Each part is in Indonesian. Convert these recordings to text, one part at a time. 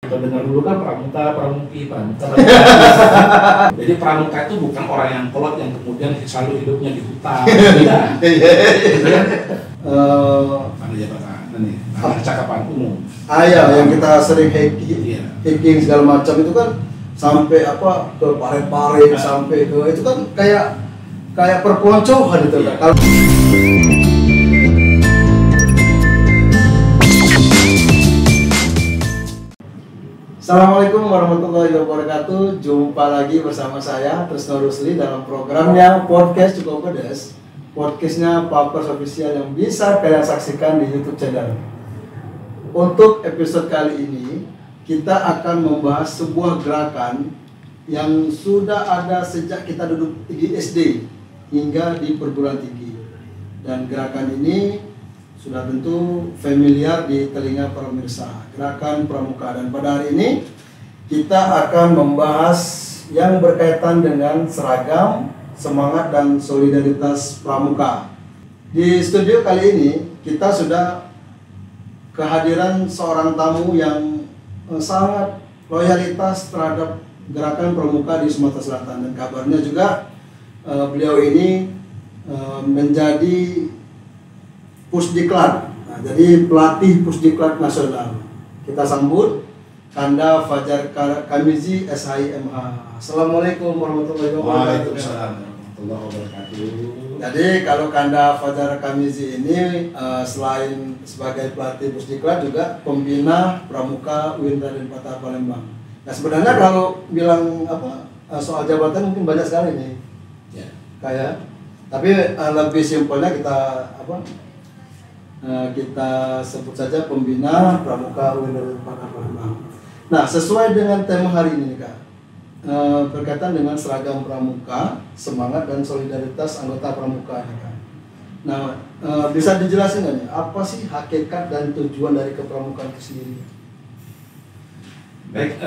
Kalau dengar dulu kan pramuka, pramuki, pramuka. Jadi pramuka itu bukan orang yang kolot yang kemudian selalu hidupnya di hutan. Tidak. Ada jabatan nih, ada percakapan umum. Yang kita sering hacking segala macam itu kan sampai apa ke paret-paret, sampai ke itu kan kayak perpeloncoan itu kan. Kalau Assalamualaikum warahmatullahi wabarakatuh. Jumpa lagi bersama saya Tresno Rusli dalam programnya Podcast Cukup Pedas. Podcastnya Papers Official yang bisa kalian saksikan di YouTube channel. Untuk episode kali ini kita akan membahas sebuah gerakan yang sudah ada sejak kita duduk di SD hingga di perguruan tinggi. Dan gerakan ini sudah tentu familiar di telinga para pemirsa, gerakan pramuka. Dan pada hari ini kita akan membahas yang berkaitan dengan seragam, semangat dan solidaritas pramuka. Di studio kali ini kita sudah kehadiran seorang tamu yang sangat loyalitas terhadap gerakan pramuka di Sumatera Selatan, dan kabarnya juga beliau ini menjadi Pusdiklat. Nah, jadi pelatih Pusdiklat nasional. Kita sambut Kanda Fajar Kamizi SHIMH. Assalamualaikum warahmatullahi wabarakatuh. Waalaikumsalam warahmatullahi wabarakatuh. Jadi kalau Kanda Fajar Kamizi ini selain sebagai pelatih Pusdiklat juga pembina pramuka UIN Raden Patah Palembang. Nah, sebenarnya kalau bilang soal jabatan mungkin banyak sekali nih. Ya. Tapi lebih simpelnya kita sebut saja pembina pramuka UIN Raden Patah Palembang. Nah, sesuai dengan tema hari ini Kak, berkaitan dengan seragam pramuka, semangat dan solidaritas anggota pramuka Kak. Nah, bisa dijelasin nggak nih, apa sih hakikat dan tujuan dari kepramukaan itu sendiri? Baik,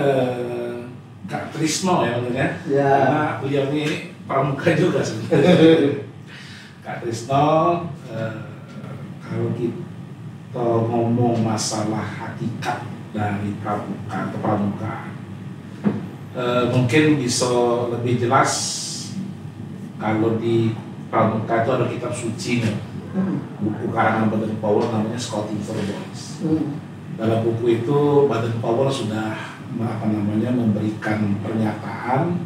Kak Trisno ya benar ya? Ya. Karena beliau ini pramuka juga sebenarnya. Kak Trisno, kalau kita ngomong masalah hakikat dari pramuka kepramukaan, mungkin bisa lebih jelas kalau di pramuka itu ada kitab suci nih, buku karangan Baden-Powell namanya Scouting for Boys. Dalam buku itu Baden-Powell sudah memberikan pernyataan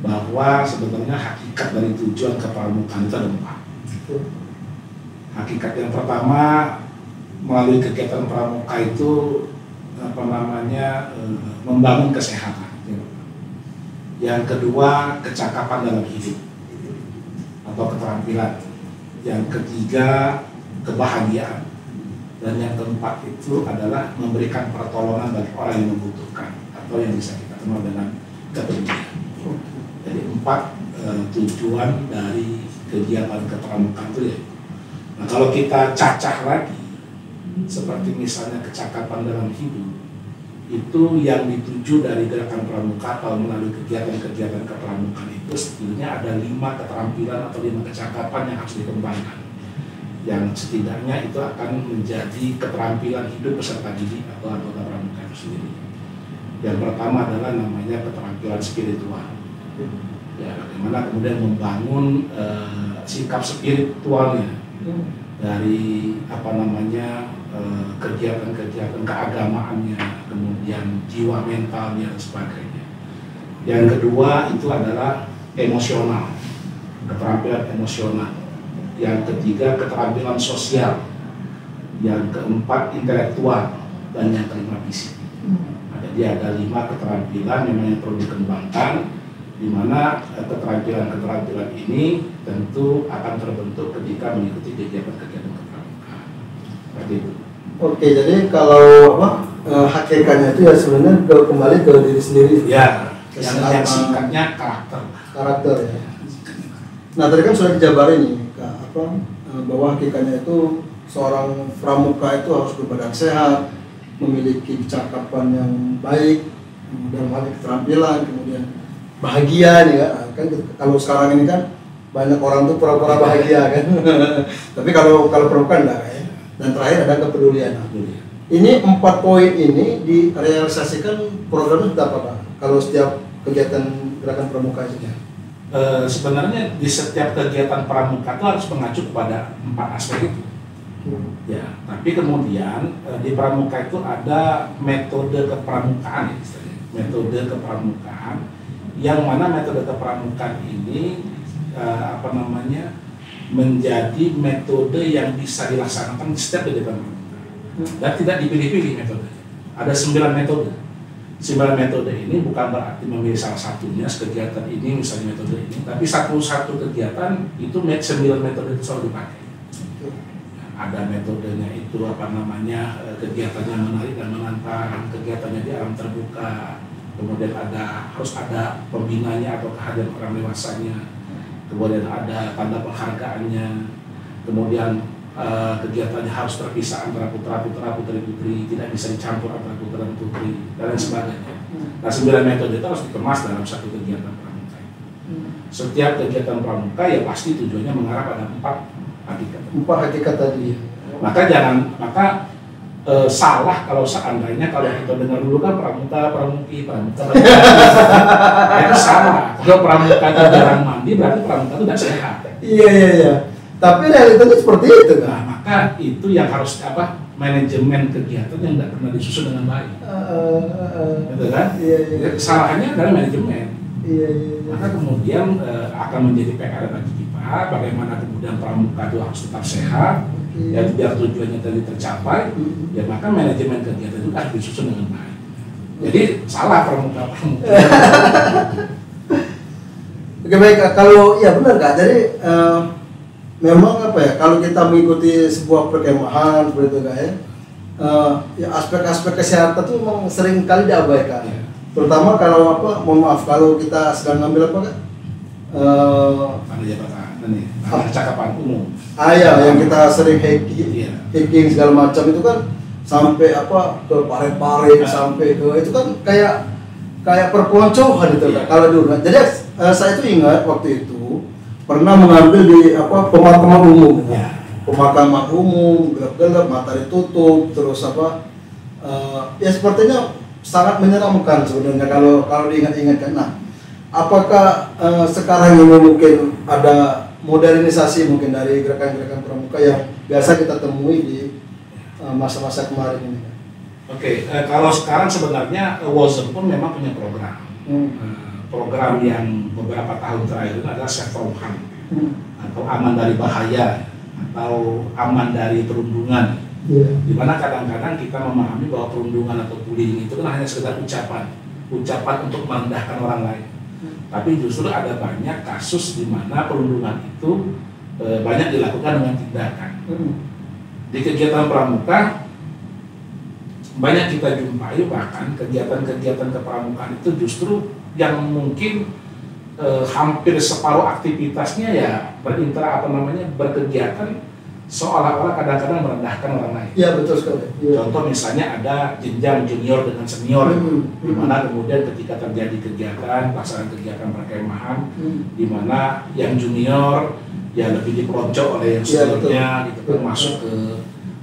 bahwa sebenarnya hakikat dari tujuan kepramukaan itu ada 4. Hakikat yang pertama, melalui kegiatan pramuka itu membangun kesehatan. Yang kedua, kecakapan dalam hidup atau keterampilan. Yang ketiga, kebahagiaan. Dan yang keempat itu adalah memberikan pertolongan bagi orang yang membutuhkan atau yang bisa kita kenal dengan kepedulian. Jadi 4 tujuan dari kegiatan kepramukaan itu ya. Nah, kalau kita cacah lagi, seperti misalnya kecakapan dalam hidup, itu yang dituju dari gerakan pramuka atau melalui kegiatan-kegiatan kepramukaan itu setidaknya ada 5 keterampilan atau 5 kecakapan yang harus dikembangkan, yang setidaknya itu akan menjadi keterampilan hidup peserta didik atau anggota pramuka itu sendiri. Yang pertama adalah namanya keterampilan spiritual. Ya, bagaimana kemudian membangun sikap spiritualnya dari kegiatan-kegiatan keagamaannya, kemudian jiwa mentalnya dan sebagainya. Yang kedua itu adalah emosional, keterampilan emosional. Yang ketiga keterampilan sosial. Yang keempat intelektual, dan yang kelima fisik. Jadi ada 5 keterampilan yang perlu dikembangkan, di mana keterampilan-keterampilan ini tentu akan terbentuk ketika mengikuti kegiatan-kegiatan kepramukaan. Seperti itu. Oke, jadi kalau hakikatnya itu ya sebenarnya kembali ke diri sendiri. Ya, yang singkatnya karakter ya. Nah, tadi kan sudah dijabarin nih Kak, bahwa hakikatnya itu seorang pramuka itu harus berbadan sehat, memiliki kecakapan yang baik, dalam hal keterampilan, kemudian bahagia nih kan kalau sekarang ini kan banyak orang tuh pura-pura bahagia kan. Tapi kalau pramuka enggak ya. Dan terakhir ada kepedulian. Ini 4 poin ini direalisasikan programnya sudah apa Pak? Kalau setiap kegiatan gerakan pramuka itu? Sebenarnya di setiap kegiatan pramuka itu harus mengacu kepada 4 aspek itu. Ya, tapi kemudian di pramuka itu ada metode kepramukaan, istilahnya. Metode kepramukaan yang mana metode kepramukaan ini menjadi metode yang bisa dilaksanakan di setiap kegiatan pramuka dan tidak dipilih-pilih metode. Ada 9 metode. 9 metode ini bukan berarti memilih salah satunya kegiatan ini misalnya metode ini, tapi satu kegiatan itu 9 metode itu selalu dipakai. Ada metodenya itu kegiatannya menarik dan menantang, kegiatannya di alam terbuka, kemudian harus ada pembinanya atau kehadiran orang dewasanya, kemudian ada tanda penghargaannya, kemudian kegiatannya harus terpisah antara putra-putra, putri-putri, tidak bisa dicampur antara putra dan putri, dan lain sebagainya. Nah, 9 metode itu harus dikemas dalam satu kegiatan pramuka. Setiap kegiatan pramuka ya pasti tujuannya mengarah pada 4 hakikat. 4 hakikat tadi. Maka salah kalau seandainya kalau kita dengar dulu kan pramuka itu salah. Kalau pramuka itu jarang mandi berarti pramuka itu tidak sehat. Iya. Tapi realitanya seperti itu kan. Nah, maka itu yang harus manajemen kegiatan yang tidak pernah disusun dengan baik. Gitu kan? Iya. Kesalahannya adalah manajemen. Iya. Maka kemudian akan menjadi PR bagi kita bagaimana kemudian pramuka itu harus tetap sehat, ya biar tujuannya tadi tercapai, ya maka manajemen kegiatan itu harus disusun dengan baik. Jadi salah pramuka. Oke baik, kalau ya benar Kak. Jadi memang kalau kita mengikuti sebuah perkemahan seperti itu Kak ya aspek-aspek kesehatan itu memang sering kali diabaikan. Ya. Terutama kalau mohon maaf kalau kita sedang ngambil apa Kak? Percakapan umum. Yang kita sering hiking segala macam itu kan sampai ke parit-parit, sampai ke itu kan kayak perpeloncoan itu Kak. Kalau dulu. Jadi saya itu ingat waktu itu pernah mengambil di pemakaman umum. Pemakaman umum, gelap-gelap, mata ditutup, terus ya sepertinya sangat menyeramkan sebenarnya kalau diingat-ingatkan. Nah, apakah sekarang ini mungkin ada modernisasi mungkin dari gerakan-gerakan pramuka yang biasa kita temui di masa-masa kemarin ini? Oke, kalau sekarang sebenarnya WOSM pun memang punya program. Program yang beberapa tahun terakhir itu adalah safe from harm atau aman dari bahaya atau aman dari perundungan. Dimana kadang-kadang kita memahami bahwa perundungan atau bullying itu kan hanya sekedar ucapan untuk merendahkan orang lain. Tapi justru ada banyak kasus di mana perundungan itu banyak dilakukan dengan tindakan. Di kegiatan pramuka banyak kita jumpai bahkan kegiatan-kegiatan kepramukaan itu justru yang mungkin hampir separuh aktivitasnya ya berkegiatan seolah-olah kadang-kadang merendahkan orang lain. Iya betul sekali. Contoh misalnya ada jenjang junior dengan senior, di mana kemudian ketika terjadi kegiatan pelaksanaan kegiatan perkemahan, di mana yang junior ya lebih dipelonco oleh yang seniornya, gitu kan masuk ke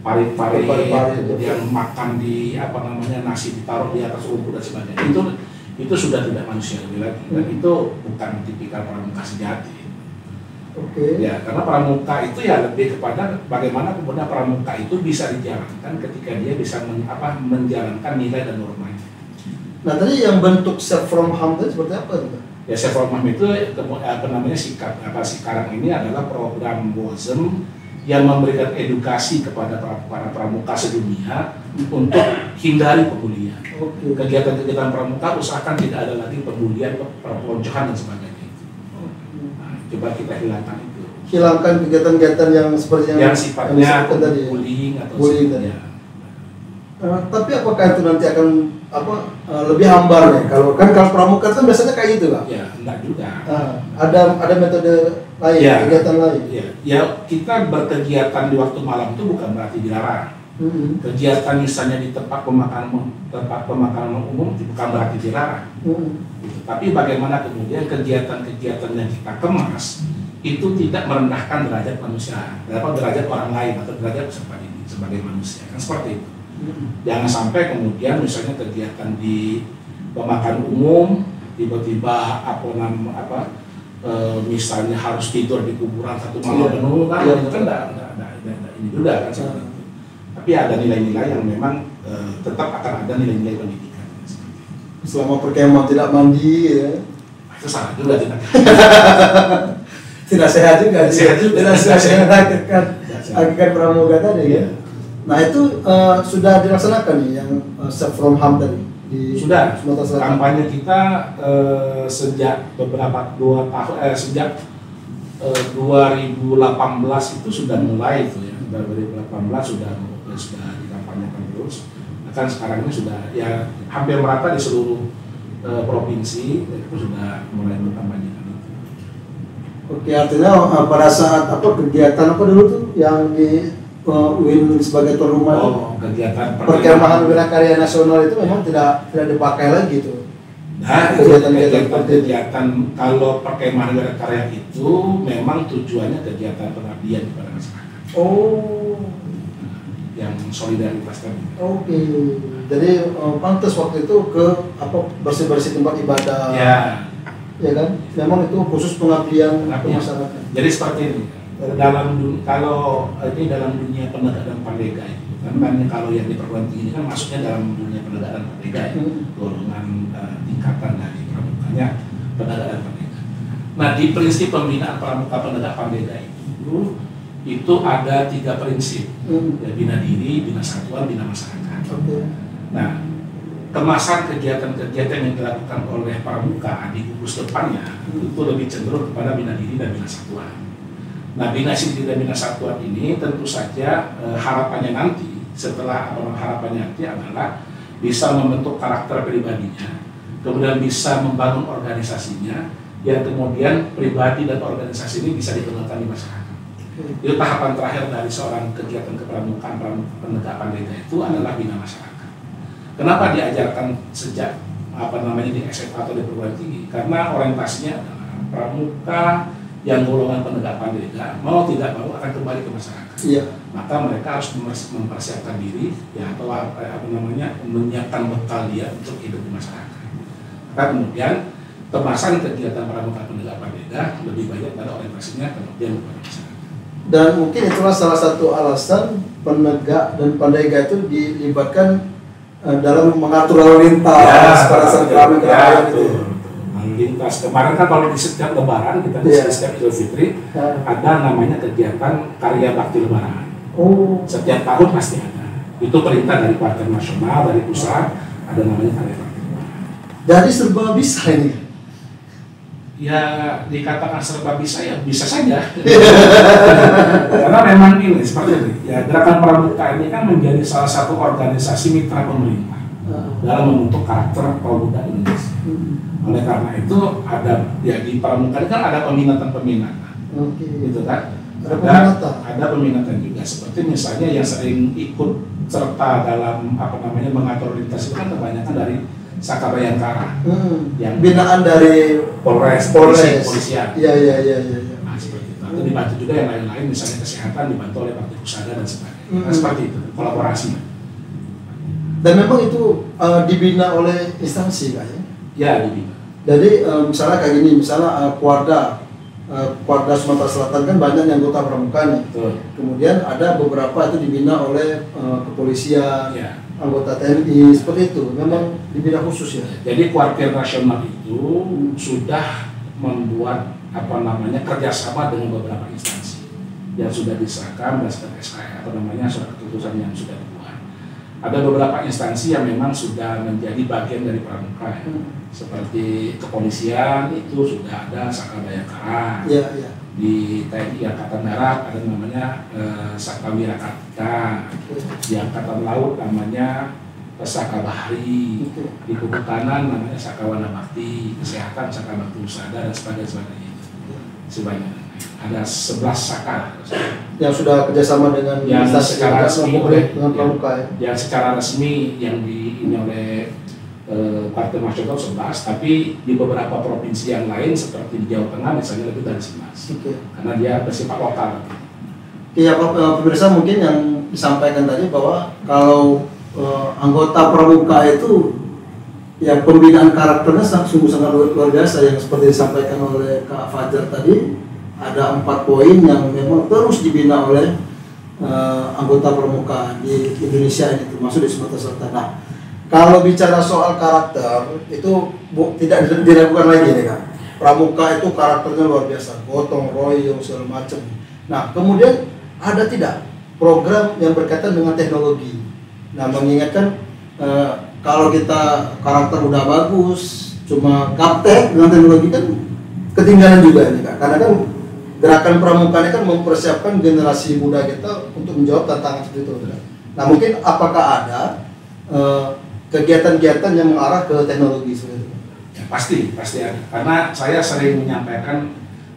parit-parit, kemudian makan di nasi ditaruh di atas rumput dan sebagainya. Itu sudah tidak manusiawi lagi dan itu bukan tipikal pramuka sejati. Ya, karena pramuka itu ya lebih kepada bagaimana kemudian pramuka itu bisa dijalankan ketika dia bisa menjalankan nilai dan normanya. Nah tadi yang bentuk self from harm itu seperti apa itu? Ya self from harm itu sekarang ini adalah program WOSM yang memberikan edukasi kepada para pramuka sedunia untuk hindari pembulian. Kegiatan-kegiatan pramuka usahakan tidak ada lagi pembulian, perpeloncoan dan sebagainya. Coba kita hilangkan kegiatan-kegiatan yang seperti yang sifatnya bullying atau bullying. Tapi apakah itu nanti akan lebih hambar ya? Kalau pramuka kan biasanya kayak gitu lah. Ya, enggak juga. Ada metode lain, kegiatan lain. Ya, kita berkegiatan di waktu malam itu bukan berarti dilarang. Kegiatan misalnya di tempat pemakaman umum bukan berarti dilarang. Tapi bagaimana kemudian kegiatan-kegiatan yang kita kemas itu tidak merendahkan derajat manusia, derajat orang lain atau derajat peserta ini sebagai manusia, kan seperti itu. Jangan sampai kemudian misalnya kegiatan di pemakaman umum tiba-tiba misalnya harus tidur di kuburan satu malam penuh kan, itu kan enggak ini juga kan seperti itu. Tapi ada nilai-nilai yang memang tetap akan ada nilai-nilai pendidikan. Selama perkemahan tidak mandi ya. Itu salah juga tidak. Tidak sehat juga. Tidak sehat hakikat pramuka tadi ya. Nah itu sudah dilaksanakan nih yang self from harm tadi di sudah. Sumatera Selatan. Kampanye kita sejak sejak 2018 itu sudah mulai itu ya. Dari 2018 sudah dikampanyekan terus. Bahkan sekarang ini sudah ya hampir merata di seluruh provinsi itu sudah mulai berkampanyekan itu. Oke, artinya pada saat kegiatan dulu tuh yang di UIN sebagai tuan rumah kegiatan perkemahan Wirakarya Nasional itu memang tidak dipakai lagi tuh. Nah, kegiatan kalau perkemahan Wirakarya itu memang tujuannya kegiatan pengabdian kepada masyarakat. Yang solidaritas tadi. Oke. Jadi pantas waktu itu ke bersih-bersih tempat ibadah. Ya. Ya kan? Memang itu khusus pengabdian ke masyarakat. Jadi seperti ini. Kalau ini dalam dunia penegakan pandega itu kan kalau yang di perguruan tinggi ini kan masuknya dalam dunia penegakan pandega ya, golongan tingkatan dari pramukanya penegakan pandega. Nah di prinsip pembinaan pramuka penegak pandega itu ada 3 prinsip, ya, bina diri, bina satuan, bina masyarakat. Nah kemasan kegiatan-kegiatan yang dilakukan oleh pramuka di gugus depannya itu lebih cenderung kepada bina diri dan bina satuan. Nah, bina diri dan bina satuan ini tentu saja harapannya nanti harapannya nanti adalah bisa membentuk karakter pribadinya, kemudian bisa membangun organisasinya, yang kemudian pribadi dan organisasi ini bisa dikembangkan di masyarakat. Itu tahapan terakhir dari seorang kegiatan kepramukaan penegak pandega itu adalah bina masyarakat. Kenapa diajarkan sejak di SMA atau di perguruan tinggi? Karena orientasinya adalah pramuka yang golongan penegak pandega mau tidak mau akan kembali ke masyarakat. Iya. Maka mereka harus mempersiapkan diri ya atau menyiapkan bekal dia untuk hidup di masyarakat. Maka kemudian kemasan kegiatan pramuka penegak pandega lebih banyak pada orientasinya kemudian kepada masyarakat. Dan mungkin itulah salah satu alasan penegak dan pandega itu dilibatkan dalam mengatur lalu lintas pada saat kami itu. Lintas kemarin kan kalau di setiap lebaran kita di setiap Idul Fitri ada namanya kegiatan karya bakti lebaran. Setiap tahun pasti ada. Itu perintah dari Partai Nasional, dari pusat, ada namanya karya bakti lebaran. Jadi serba bisa ini. Ya dikatakan serba bisa ya bisa saja. Karena memang ini seperti ini. Ya Gerakan Pramuka ini kan menjadi salah satu organisasi mitra pemerintah dalam membentuk karakter pemuda Indonesia. Oleh karena itu ada ya di pramuka kan ada peminatan-peminatan, gitu kan? Ada peminatan juga. Seperti misalnya yang sering ikut serta dalam mengatur lintas itu kan kebanyakan dari Saka Bayangkara, yang binaan dari Polres. Polisian. Iya. Nah, seperti itu. Atau dibantu juga yang lain-lain, misalnya kesehatan dibantu oleh Bakti Pusada dan sebagainya. Nah, seperti itu kolaborasi. Dan memang itu dibina oleh instansi kan ya? Ya dibina. Jadi misalnya kayak gini, misalnya Kuarda Sumatera Selatan kan banyak yang anggota pramuka nih. Kemudian ada beberapa itu dibina oleh kepolisian, anggota TNI, seperti itu. Memang dibina khusus ya. Jadi Kuartir Nasional itu sudah membuat kerjasama dengan beberapa instansi yang sudah disahkan berdasarkan SKE surat keputusan yang sudah dibuat. Ada beberapa instansi yang memang sudah menjadi bagian dari pramuka, seperti kepolisian itu sudah ada Saka Bayangkara. Di TNI Angkatan Darat ada namanya Saka Wirakarta. Di Angkatan Laut namanya Saka Bahari. Di Kehutanan namanya Saka Wana Bakti. Kesehatan Saka Bakti Pusada dan sebagainya. Sebanyak ada 11 Saka yang sudah kerjasama dengan yang secara resmi dengan pramuka yang secara resmi yang ini oleh Partai Nasional 11, tapi di beberapa provinsi yang lain seperti di Jawa Tengah misalnya lebih dari 11. Karena dia bersifat lokal. Iya, pemirsa mungkin yang disampaikan tadi bahwa kalau anggota pramuka itu ya pembinaan karakternya sungguh sangat luar biasa yang seperti disampaikan oleh Kak Fajar tadi. Ada 4 poin yang memang terus dibina oleh anggota pramuka di Indonesia ini, termasuk di Sumatera Selatan. Nah, kalau bicara soal karakter itu tidak diragukan lagi nih Kak. Pramuka itu karakternya luar biasa, gotong royong segala macam. Nah, kemudian ada tidak program yang berkaitan dengan teknologi. Nah, mengingatkan kalau kita karakter udah bagus, cuma gaptek dengan teknologi kan ketinggalan juga ini Kak. Karena kan gerakan pramuka ini kan mempersiapkan generasi muda kita untuk menjawab tantangan seperti itu. Nah, mungkin apakah ada kegiatan-kegiatan yang mengarah ke teknologi seperti itu? Ya, pasti ada. Karena saya sering menyampaikan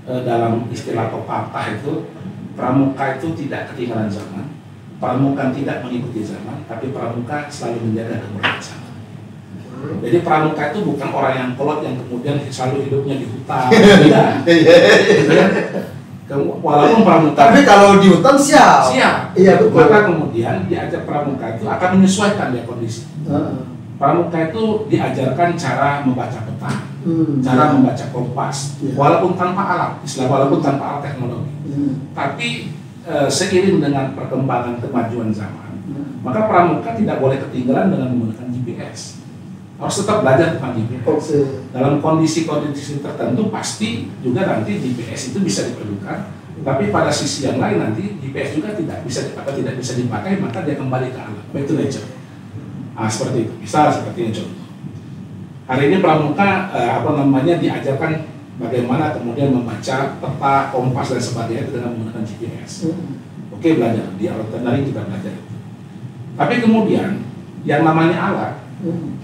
dalam istilah pepatah itu, pramuka itu tidak ketinggalan zaman, pramuka tidak mengikuti zaman, tapi pramuka selalu menjaga kemuliaan zaman. Jadi pramuka itu bukan orang yang kolot yang kemudian selalu hidupnya di hutan, tidak. Walaupun pramuka, tapi kalau di hutan siap. Iya betul. Maka kemudian diajak pramuka itu akan menyesuaikan dia kondisi. Pramuka itu diajarkan cara membaca peta, cara membaca kompas, walaupun tanpa alat, walaupun tanpa alat teknologi. Tapi seiring dengan perkembangan kemajuan zaman, maka pramuka tidak boleh ketinggalan dengan menggunakan GPS. Harus tetap belajar tentang GPS. Dalam kondisi-kondisi tertentu pasti juga nanti GPS itu bisa diperlukan, tapi pada sisi yang lain nanti GPS juga tidak bisa dipakai, maka dia kembali ke alam, back to nature. Seperti itu. Misal seperti ini contoh. Hari ini pramuka diajarkan bagaimana kemudian membaca peta, kompas dan sebagainya dengan menggunakan GPS. Oke, belajar di alat daring kita belajar itu. Tapi kemudian yang namanya alat,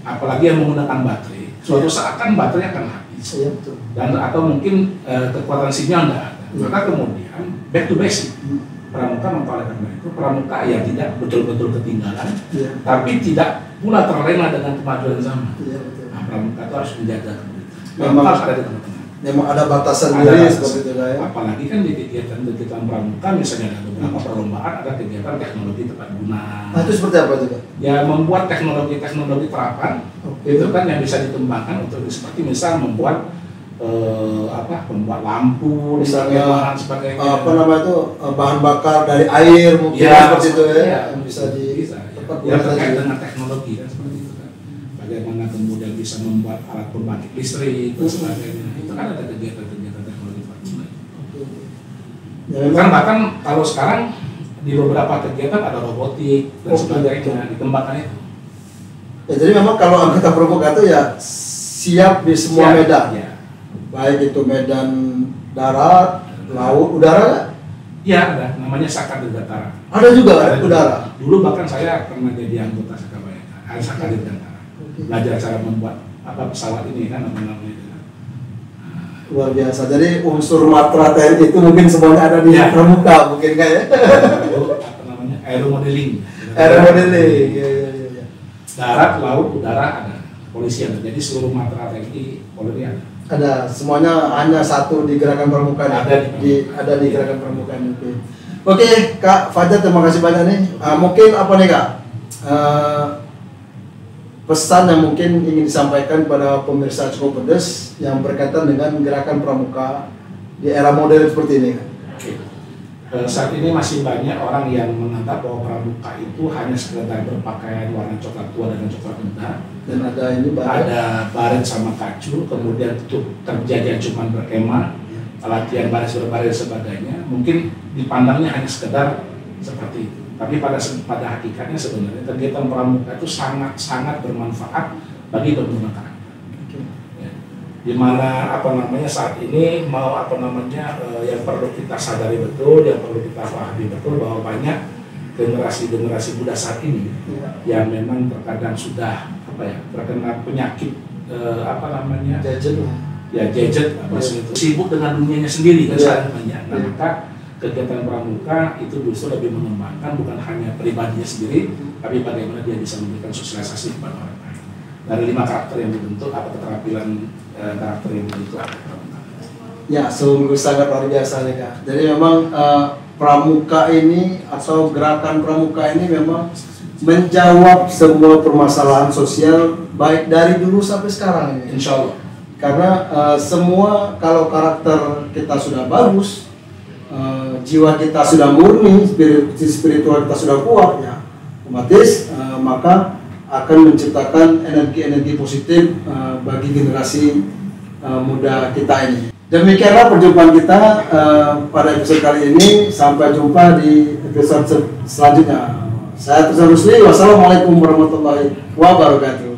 apalagi yang menggunakan baterai, suatu saat kan baterai akan habis, dan atau mungkin kekuatan sinyal tidak ada. Maka kemudian back to basic. Pramuka memperolehkan itu, pramuka ya tidak betul-betul ketinggalan, tapi tidak pula terlena dengan kemajuan zaman. Nah, pramuka itu harus menjaga memang harus ada di tengah-tengah. Memang ada batasan diri seperti itu ya. Apalagi kan di kegiatan pramuka misalnya ada beberapa perlombaan, ada kegiatan teknologi tepat guna. Nah, itu seperti apa juga? Ya membuat teknologi terapan, itu kan yang bisa dikembangkan untuk seperti misal membuat membuat lampu, misalnya sebagainya. Bahan bakar dari air mungkin seperti itu ya, bisa terkait dengan teknologi kan seperti itu kan. Bagaimana kemudian bisa membuat alat pembangkit listrik dan sebagainya. Itu kan ada kegiatan-kegiatan teknologi terapan. Kan bahkan kalau sekarang di beberapa kegiatan ada robotik dan sebagainya dikembangkan itu. Ya, jadi memang kalau anggota pramuka itu ya siap di semua medan. Ya. Baik itu medan darat, laut, udara. Iya ada, namanya Saka Dirgantara. Ada juga udara. Dulu bahkan saya pernah jadi anggota Saka Dirgantara. Belajar cara membuat pesawat ini kan namanya itu. Luar biasa. Jadi unsur matra TNI itu mungkin semuanya ada di pramuka mungkin kayak. Aeromodeling. Iya. Darat, laut, udara ada. Polisi ada. Jadi seluruh matra TNI Polri ada. Ada, semuanya hanya satu di gerakan pramuka. Ada di gerakan pramuka. Oke, Kak Fajar, terima kasih banyak nih. Mungkin apa nih Kak? Pesan yang mungkin ingin disampaikan pada pemirsa Cukup Pedes yang berkaitan dengan gerakan pramuka di era modern seperti ini Kak? Saat ini masih banyak orang yang menganggap bahwa pramuka itu hanya sekedar berpakaian warna coklat tua dan coklat muda, dan ada baret sama kacu, kemudian itu terjadi cuma berkemah, latihan baris berbaris sebagainya. Mungkin dipandangnya hanya sekedar seperti itu, tapi pada hakikatnya sebenarnya kegiatan pramuka itu sangat bermanfaat bagi pembangunan karakter. Di mana saat ini yang perlu kita sadari betul, yang perlu kita pahami betul bahwa banyak generasi muda saat ini yang memang terkadang sudah terkena penyakit gadget itu sibuk dengan dunianya sendiri kan saat banyak. Nah, maka kegiatan pramuka itu justru lebih mengembangkan bukan hanya pribadinya sendiri, tapi bagaimana dia bisa memberikan sosialisasi kepada orang lain. Dari 5 karakter yang dibentuk, keterampilan karakter yang dibentuk ya, sungguh sangat luar biasa nih Kak. Jadi memang pramuka ini atau gerakan pramuka ini memang menjawab semua permasalahan sosial baik dari dulu sampai sekarang ini. Insya Allah. Karena semua kalau karakter kita sudah bagus, jiwa kita sudah murni, spiritual kita sudah kuat, ya otomatis maka akan menciptakan energi-energi positif bagi generasi muda kita ini. Demikianlah perjumpaan kita pada episode kali ini. Sampai jumpa di episode selanjutnya. Saya Tristan Rusli. Wassalamualaikum warahmatullahi wabarakatuh.